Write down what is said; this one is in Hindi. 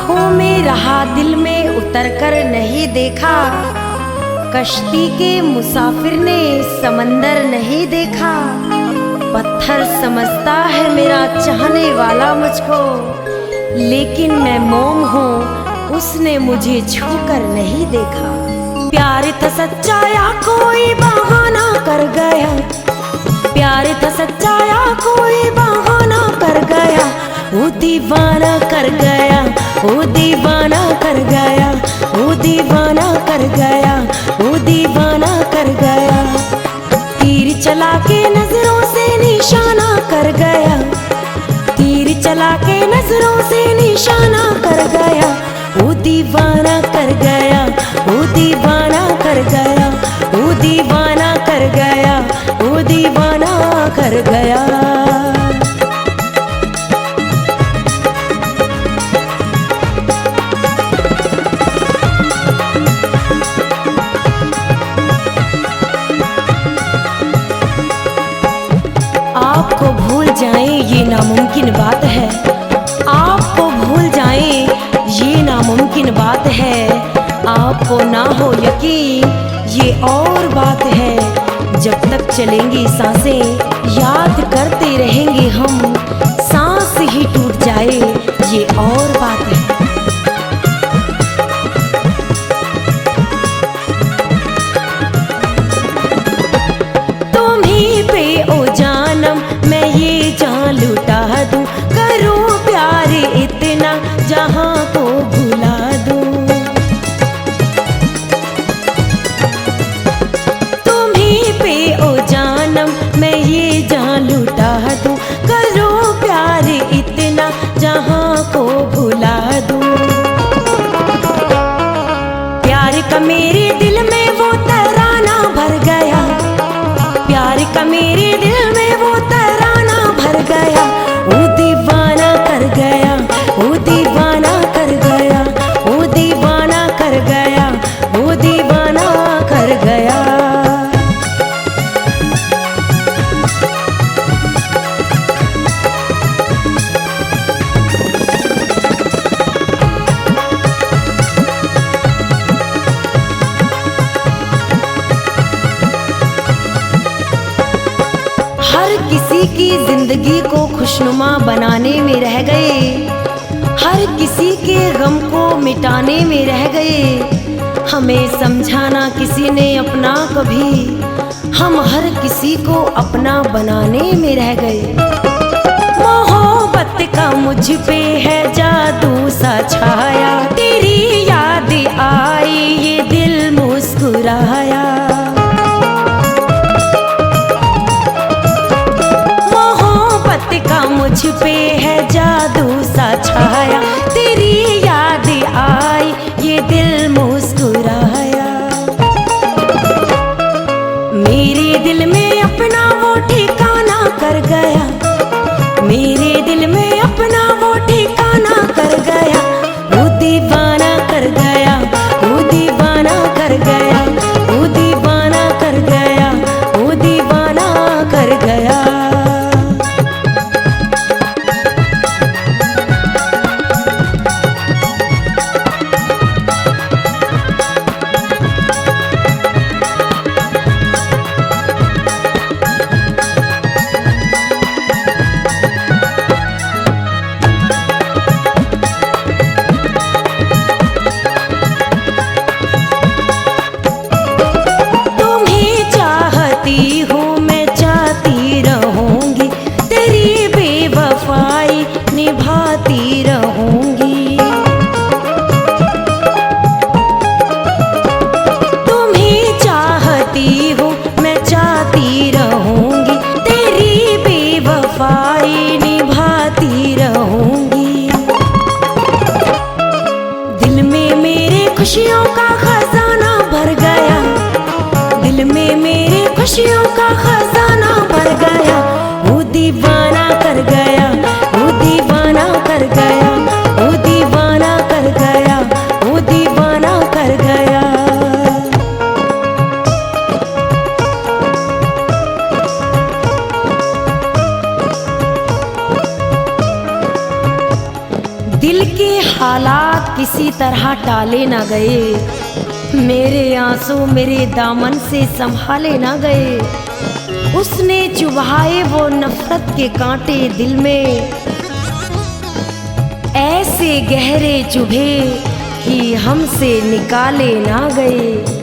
आंखों में रहा दिल में उतर कर नहीं देखा, कश्ती के मुसाफिर ने समंदर नहीं देखा। पत्थर समझता है मेरा चाहने वाला मुझको, लेकिन मैं मोम हूँ उसने मुझे छूकर नहीं देखा। प्यार था सच्चा या कोई बहाना कर गया, प्यार था सच्चा या कोई बहाना कर गया। वो दीवाना कर गया, वो दीवाना कर गया, वो दीवाना कर गया, वो दीवाना कर गया। तीर चला के नजरों से निशाना कर गया, तीर चला के नजरों से निशाना कर गया। वो दीवाना कर गया, वो दीवाना कर गया, वो दीवाना कर गया, वो दीवाना कर गया। आपको भूल जाएं ये नामुमकिन बात है, आपको भूल जाएं ये नामुमकिन बात है। आपको ना हो यकीन ये और बात है, जब तक चलेंगी सांसें याद करते रहेंगे हम। सांस ही टूट जाए ये और बात है। तुम्हीं पे ओ जानम मैं ये जान लुटा दूं, करूं प्यार इतना जहां को भुला दूं। तुम्हीं पे ओ जानम मैं ये जान लुटा दूं, करूं प्यार इतना जहां को भुला दूं। प्यार का मेरे दिल में वो तराना भर गया, प्यार का मेरे दिल में वो तराना भर गया। वो दीवाना कर गया, वो दीवाना कर गया, वो दीवाना कर गया, वो दीवाना कर गया। हर किसी की जिंदगी को खुशनुमा बनाने में रह गए, हर किसी के गम को मिटाने में रह गए। हमें समझाना किसी ने अपना कभी, हम हर किसी को अपना बनाने में रह गए। मोहब्बत का मुझ पे है जादू सा छाया, तेरी याद आई ये दिल मुस्कुराया। का मुझ पे है जादू सा छाया, तेरी याद आई ये दिल मुस्कुराया। मेरे दिल में अपना वो ठिकाना कर गया, मेरे दिल में अपना वो ठिकाना कर गया। वो दीवाना कर गया, वो दीवाना कर गया, वो दीवाना कर गया, वो दीवाना कर गया। निभाती रहूंगी तुम्हें चाहती हूँ मैं चाहती रहूंगी, तेरी बेवफाई निभाती रहूंगी। दिल में मेरे खुशियों का खजाना भर गया, दिल में मेरे खुशियों का खजाना भर गया। वो दीवाना कर गया, वो दीवाना कर गया, वो दीवाना कर गया, वो दीवाना कर गया। दिल के हालात किसी तरह टाले ना गए, मेरे आंसू मेरे दामन से संभाले ना गए। उसने चुभाए वो नफरत के कांटे दिल में, ऐसे गहरे चुभे कि हमसे निकाले ना गए।